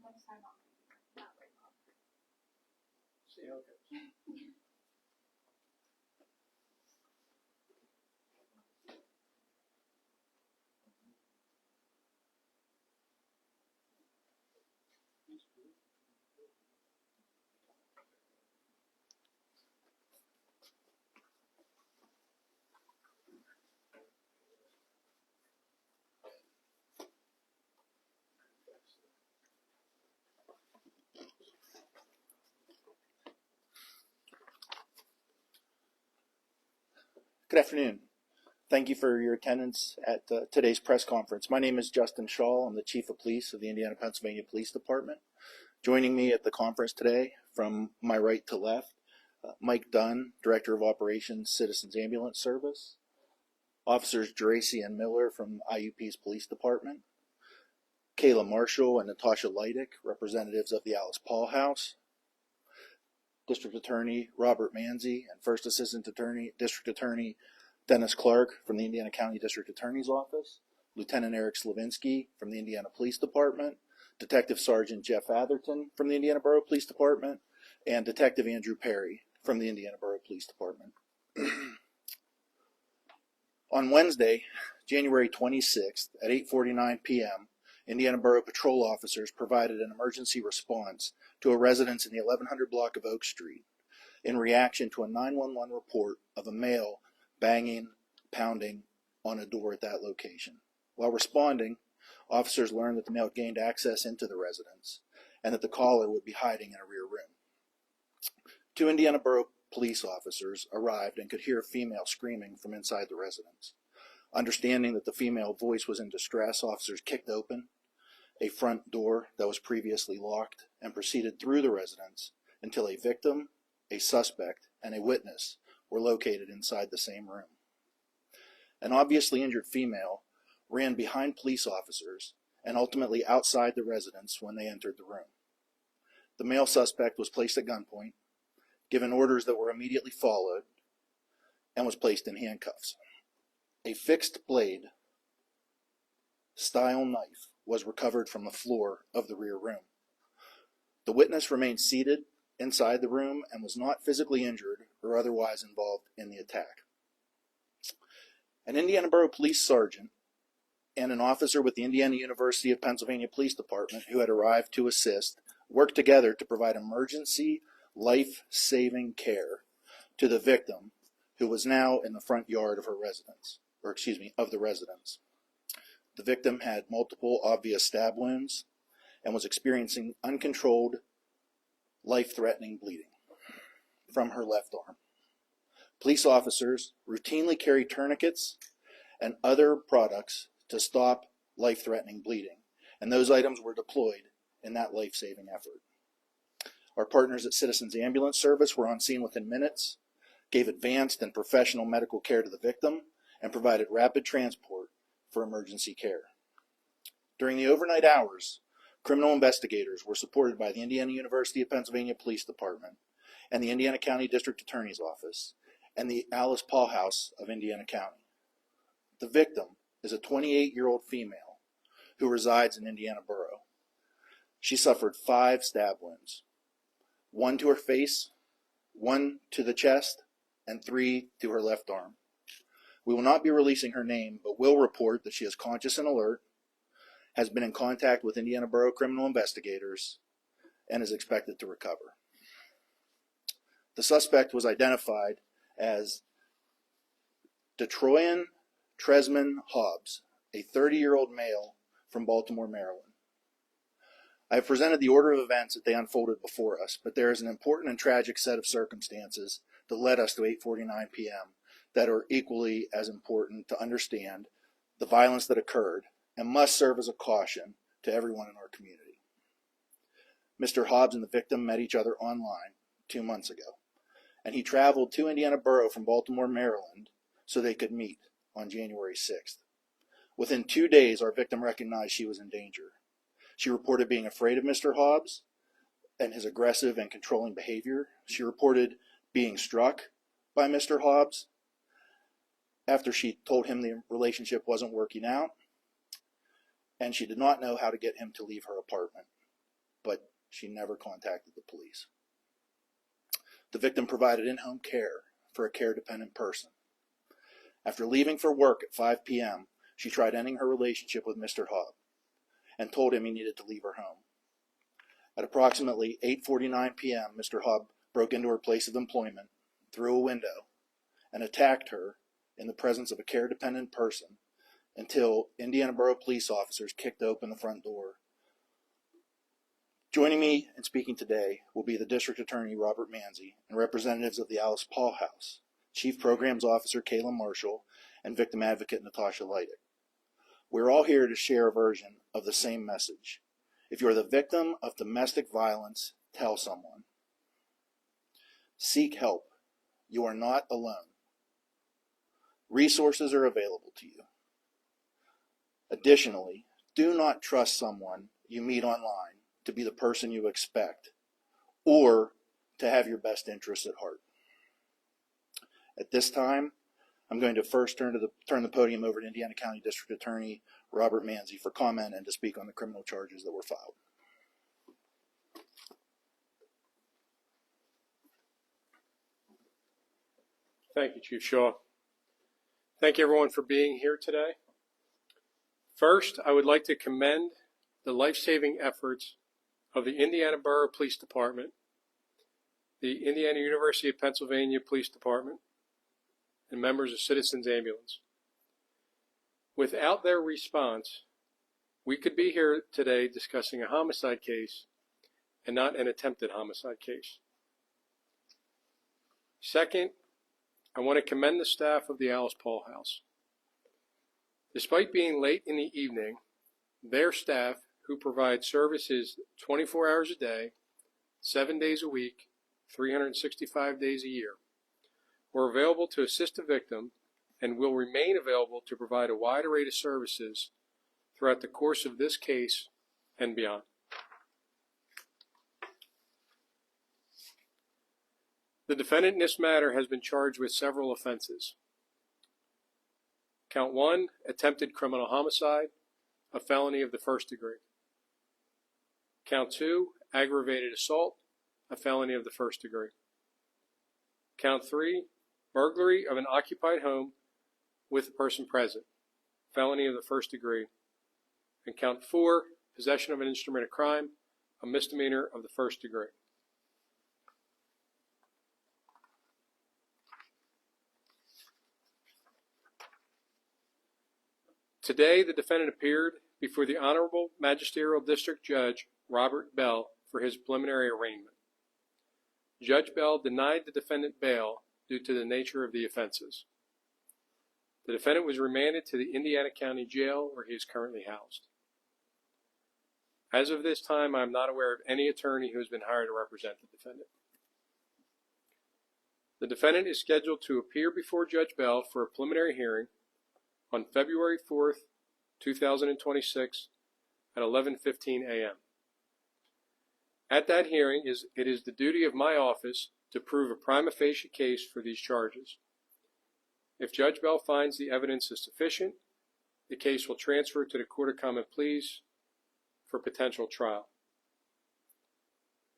Next time I'll not right now. See how it goes. Good afternoon. Thank you for your attendance at today's press conference. My name is Justin Shaw. I'm the Chief of Police of the Indiana, Pennsylvania Police Department. Joining me at the conference today, from my right to left, Mike Dunn, Director of Operations, Citizens Ambulance Service, Officers Geraci and Miller from IUP's Police Department, Kayla Marshall and Natasha Leidick, representatives of the Alice Paul House, District Attorney Robert Manzi and First Assistant Attorney, District Attorney Dennis Clark from the Indiana County District Attorney's Office, Lieutenant Eric Slavinsky from the Indiana Police Department, Detective Sergeant Jeff Atherton from the Indiana Borough Police Department, and Detective Andrew Perry from the Indiana Borough Police Department. On Wednesday, January 26th at 8:49 p.m., Indiana Borough Patrol officers provided an emergency response to a residence in the 1100 block of Oak Street in reaction to a 911 report of a male banging, pounding on a door at that location. While responding, officers learned that the male gained access into the residence and that the caller would be hiding in a rear room. Two Indiana Borough police officers arrived and could hear a female screaming from inside the residence. Understanding that the female voice was in distress, officers kicked open a front door that was previously locked and proceeded through the residence until a victim, a suspect, and a witness were located inside the same room. An obviously injured female ran behind police officers and ultimately outside the residence when they entered the room. The male suspect was placed at gunpoint, given orders that were immediately followed, and was placed in handcuffs. A fixed blade style knife was recovered from the floor of the rear room. The witness remained seated inside the room and was not physically injured or otherwise involved in the attack. An Indiana Borough Police Sergeant and an officer with the Indiana University of Pennsylvania Police Department who had arrived to assist worked together to provide emergency life-saving care to the victim, who was now in the front yard of of the residence. The victim had multiple obvious stab wounds and was experiencing uncontrolled, life-threatening bleeding from her left arm. Police officers routinely carry tourniquets and other products to stop life-threatening bleeding, and those items were deployed in that life-saving effort. Our partners at Citizens Ambulance Service were on scene within minutes, gave advanced and professional medical care to the victim, and provided rapid transport for emergency care. During the overnight hours, criminal investigators were supported by the Indiana University of Pennsylvania Police Department and the Indiana County District Attorney's Office and the Alice Paul House of Indiana County. The victim is a 28-year-old female who resides in Indiana Borough. She suffered 5 stab wounds, 1 to her face, 1 to the chest, and 3 to her left arm. We will not be releasing her name, but will report that she is conscious and alert, has been in contact with Indiana Borough criminal investigators, and is expected to recover. The suspect was identified as Detroyan Tresman Hobbs, a 30-year-old male from Baltimore, Maryland. I have presented the order of events that they unfolded before us, but there is an important and tragic set of circumstances that led us to 8:49 p.m. that are equally as important to understand the violence that occurred and must serve as a caution to everyone in our community. Mr. Hobbs and the victim met each other online 2 months ago, and he traveled to Indiana Borough from Baltimore, Maryland, so they could meet on January 6th. Within 2 days, our victim recognized she was in danger. She reported being afraid of Mr. Hobbs and his aggressive and controlling behavior. She reported being struck by Mr. Hobbs after she told him the relationship wasn't working out, and she did not know how to get him to leave her apartment, but she never contacted the police. The victim provided in-home care for a care-dependent person. After leaving for work at 5 p.m., she tried ending her relationship with Mr. Hobbs and told him he needed to leave her home. At approximately 8:49 p.m., Mr. Hobbs broke into her place of employment through a window and attacked her in the presence of a care-dependent person until Indiana Borough police officers kicked open the front door. Joining me in speaking today will be the District Attorney Robert Manzi and representatives of the Alice Paul House, Chief Programs Officer Kayla Marshall, and Victim Advocate Natasha Leidick. We're all here to share a version of the same message. If you're the victim of domestic violence, tell someone. Seek help. You are not alone. Resources are available to you. Additionally, do not trust someone you meet online to be the person you expect or to have your best interests at heart. At this time, I'm going to first turn the podium over to Indiana County District Attorney Robert Manzi for comment and to speak on the criminal charges that were filed. Thank you, Chief Shaw. Thank you, everyone, for being here today. First, I would like to commend the life-saving efforts of the Indiana Borough Police Department, the Indiana University of Pennsylvania Police Department, and members of Citizens Ambulance. Without their response, we could be here today discussing a homicide case and not an attempted homicide case. Second, I want to commend the staff of the Alice Paul House. Despite being late in the evening, their staff, who provide services 24 hours a day, 7 days a week, 365 days a year, were available to assist the victim and will remain available to provide a wide array of services throughout the course of this case and beyond. The defendant in this matter has been charged with several offenses. Count 1, attempted criminal homicide, a felony of the first degree. Count 2, aggravated assault, a felony of the first degree. Count 3, burglary of an occupied home with a person present, felony of the first degree. And count 4, possession of an instrument of crime, a misdemeanor of the first degree. Today, the defendant appeared before the Honorable Magisterial District Judge Robert Bell for his preliminary arraignment. Judge Bell denied the defendant bail due to the nature of the offenses. The defendant was remanded to the Indiana County Jail where he is currently housed. As of this time, I am not aware of any attorney who has been hired to represent the defendant. The defendant is scheduled to appear before Judge Bell for a preliminary hearing on February 4th, 2026 at 11:15 a.m. At that hearing, it is the duty of my office to prove a prima facie case for these charges. If Judge Bell finds the evidence is sufficient, the case will transfer to the Court of Common Pleas for potential trial.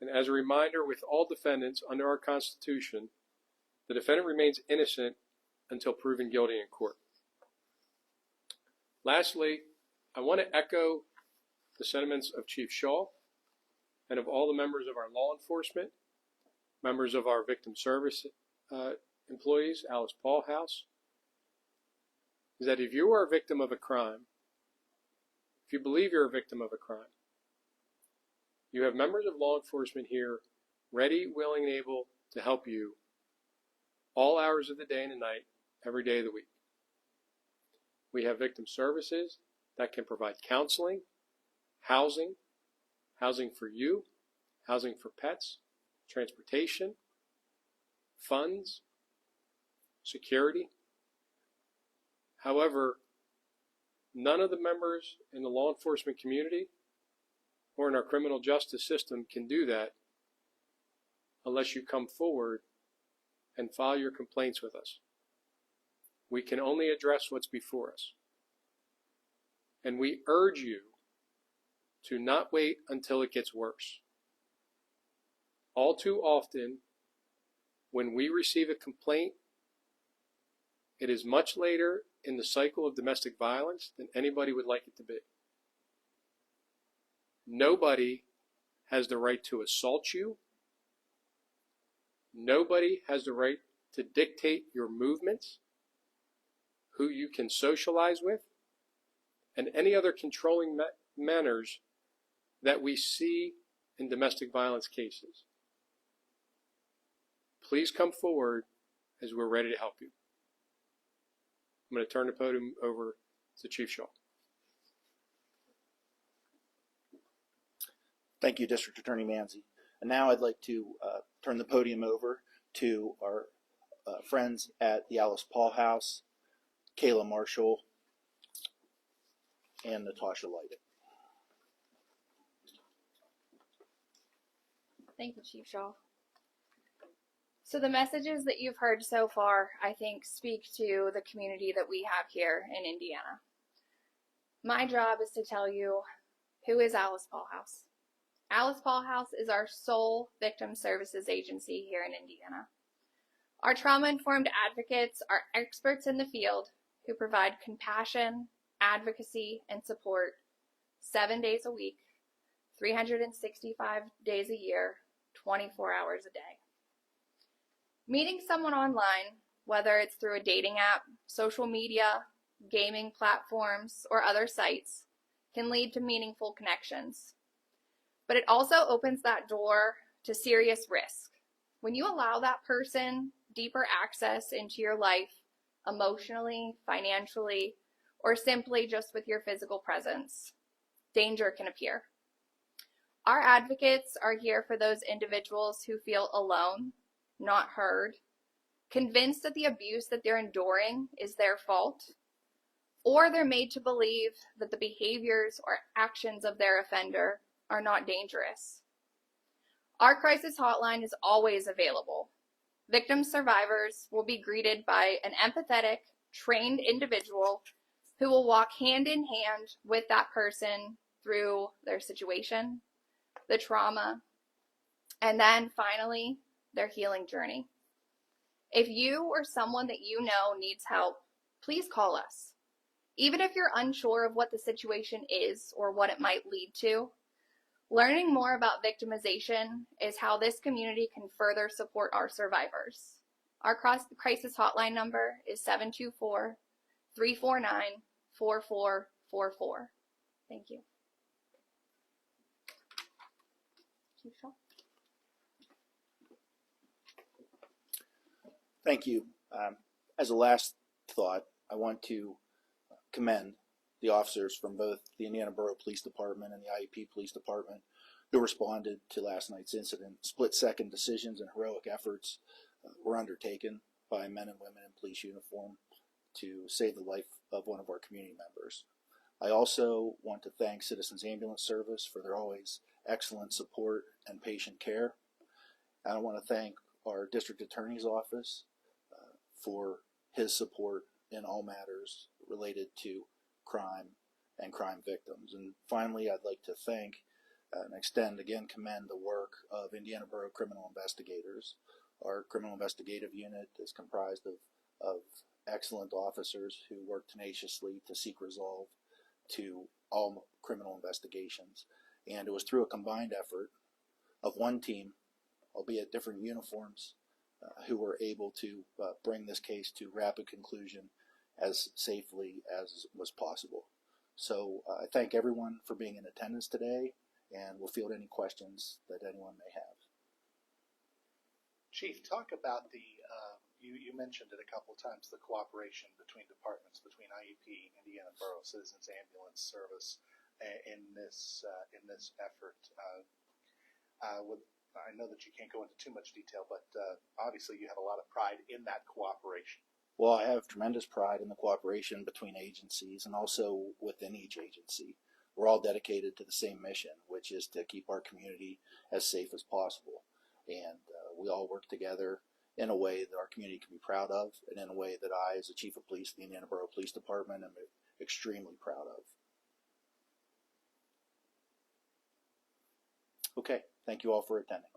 And as a reminder, with all defendants under our Constitution, the defendant remains innocent until proven guilty in court. Lastly, I want to echo the sentiments of Chief Shaw and of all the members of our law enforcement, members of our victim service employees, Alice Paul House, is that if you are a victim of a crime, if you believe you're a victim of a crime, You have members of law enforcement here ready, willing, and able to help you all hours of the day and the night, every day of the week. We have victim services that can provide counseling, housing for you, housing for pets, transportation, funds, security. However, none of the members in the law enforcement community or in our criminal justice system can do that unless you come forward and file your complaints with us. We can only address what's before us. And we urge you to not wait until it gets worse. All too often, when we receive a complaint, it is much later in the cycle of domestic violence than anybody would like it to be. Nobody has the right to assault you. Nobody has the right to dictate your movements, who you can socialize with, and any other controlling manners that we see in domestic violence cases. Please come forward as we're ready to help you. I'm going to turn the podium over to Chief Shaw. Thank you, District Attorney Manzi. And now I'd like to turn the podium over to our friends at the Alice Paul House, Kayla Marshall, and Natasha Lighted. Thank you, Chief Shaw. So the messages that you've heard so far, I think, speak to the community that we have here in Indiana. My job is to tell you, who is Alice Paul House? Alice Paul House is our sole victim services agency here in Indiana. Our trauma-informed advocates are experts in the field who provide compassion, advocacy, and support 7 days a week, 365 days a year, 24 hours a day. Meeting someone online, whether it's through a dating app, social media, gaming platforms, or other sites, can lead to meaningful connections. But it also opens that door to serious risk. When you allow that person deeper access into your life, emotionally, financially, or simply just with your physical presence, danger can appear. Our advocates are here for those individuals who feel alone, not heard, convinced that the abuse that they're enduring is their fault, or they're made to believe that the behaviors or actions of their offender are not dangerous. Our crisis hotline is always available. Victim survivors will be greeted by an empathetic, trained individual who will walk hand in hand with that person through their situation, the trauma, and then finally, their healing journey. If you or someone that you know needs help, please call us. Even if you're unsure of what the situation is or what it might lead to, learning more about victimization is how this community can further support our survivors. Our crisis hotline number is 724-349-4444. Thank you. Chief Shaw. Thank you. As a last thought, I want to commend the officers from both the Indiana Borough Police Department and the IEP Police Department who responded to last night's incident. Split-second decisions and heroic efforts were undertaken by men and women in police uniform to save the life of one of our community members. I also want to thank Citizens Ambulance Service for their always excellent support and patient care. And I want to thank our District Attorney's Office for his support in all matters related to crime and crime victims. And finally, I'd like to thank and commend the work of Indiana Borough criminal investigators. Our criminal investigative unit is comprised of excellent officers who work tenaciously to seek resolve to all criminal investigations. And it was through a combined effort of one team, albeit different uniforms, who were able to bring this case to rapid conclusion as safely as was possible. So I thank everyone for being in attendance today, and we'll field any questions that anyone may have. Chief, talk about the, you mentioned it a couple of times, the cooperation between departments, between IEP, Indiana Borough Citizens Ambulance Service, in this effort. I know that you can't go into too much detail, but obviously you have a lot of pride in that cooperation. Well, I have tremendous pride in the cooperation between agencies and also within each agency. We're all dedicated to the same mission, which is to keep our community as safe as possible. And we all work together in a way that our community can be proud of, and in a way that I, as the Chief of Police of the Indiana Borough Police Department, am extremely proud of. Okay, thank you all for attending.